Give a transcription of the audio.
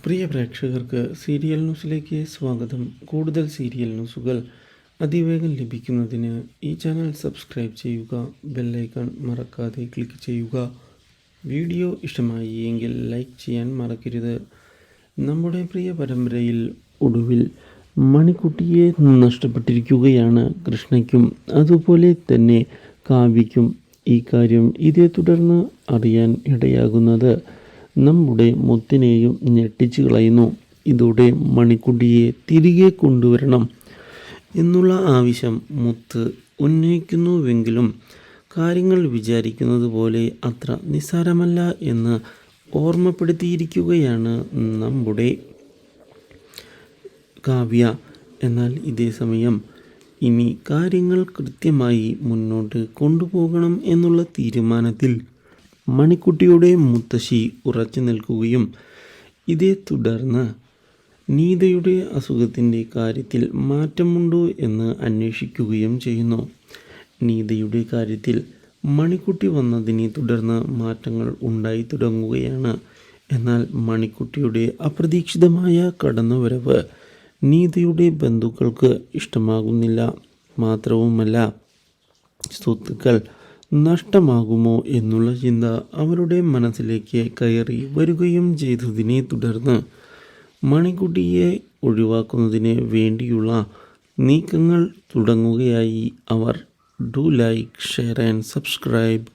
പ്രിയ പ്രേക്ഷകർക്ക് സീരിയൽ ന്യൂസിലേക്ക് സ്വാഗതം. കൂടുതൽ സീരിയൽ ന്യൂസുകൾ അതിവേഗം ലഭിക്കുന്നതിന് ഈ ചാനൽ സബ്സ്ക്രൈബ് ചെയ്യുക, ബെല്ലൈക്കൺ മറക്കാതെ ക്ലിക്ക് ചെയ്യുക. വീഡിയോ ഇഷ്ടമായി എങ്കിൽ ലൈക്ക് ചെയ്യാൻ മറക്കരുത്. നമ്മുടെ പ്രിയ പരമ്പരയിൽ ഒടുവിൽ മണിക്കുട്ടിയെ നഷ്ടപ്പെട്ടിരിക്കുകയാണ് കൃഷ്ണയ്ക്കും അതുപോലെ തന്നെ കാവ്യയ്ക്കും. ഈ കാര്യം ഇതേ തുടർന്ന് അറിയാൻ ഇടയാകുന്നത് നമ്മുടെ മുത്തിനെയും ഞെട്ടിച്ചു കളയുന്നു. ഇതോടെ മണിക്കുട്ടിയെ തിരികെ കൊണ്ടുവരണം എന്നുള്ള ആവശ്യം മുത്ത് ഉന്നയിക്കുന്നുവെങ്കിലും കാര്യങ്ങൾ വിചാരിക്കുന്നത് പോലെ അത്ര നിസ്സാരമല്ല എന്ന് ഓർമ്മപ്പെടുത്തിയിരിക്കുകയാണ് നമ്മുടെ കാവ്യ. എന്നാൽ ഇതേ സമയം ഇനി കാര്യങ്ങൾ കൃത്യമായി മുന്നോട്ട് കൊണ്ടുപോകണം എന്നുള്ള തീരുമാനത്തിൽ മണിക്കുട്ടിയുടെ മുത്തശ്ശി ഉറച്ചു നിൽക്കുകയും ഇതേ തുടർന്ന് നീതയുടെ അസുഖത്തിൻ്റെ കാര്യത്തിൽ മാറ്റമുണ്ടോ എന്ന് അന്വേഷിക്കുകയും ചെയ്യുന്നു. നീതയുടെ കാര്യത്തിൽ മണിക്കുട്ടി വന്നതിനെ തുടർന്ന് മാറ്റങ്ങൾ ഉണ്ടായി തുടങ്ങുകയാണ്. എന്നാൽ മണിക്കുട്ടിയുടെ അപ്രതീക്ഷിതമായ കടന്നുവരവ് നീതയുടെ ബന്ധുക്കൾക്ക് ഇഷ്ടമാകുന്നില്ല. മാത്രവുമല്ല, സ്വത്തുക്കൾ നഷ്ടമാകുമോ എന്നുള്ള ചിന്ത അവരുടെ മനസ്സിലേക്ക് കയറി വരികയും ചെയ്തതിനെ തുടർന്ന് മണിക്കുട്ടിയെ ഒഴിവാക്കുന്നതിന് വേണ്ടിയുള്ള നീക്കങ്ങൾ തുടങ്ങുകയായി അവർ. Do like, share and subscribe.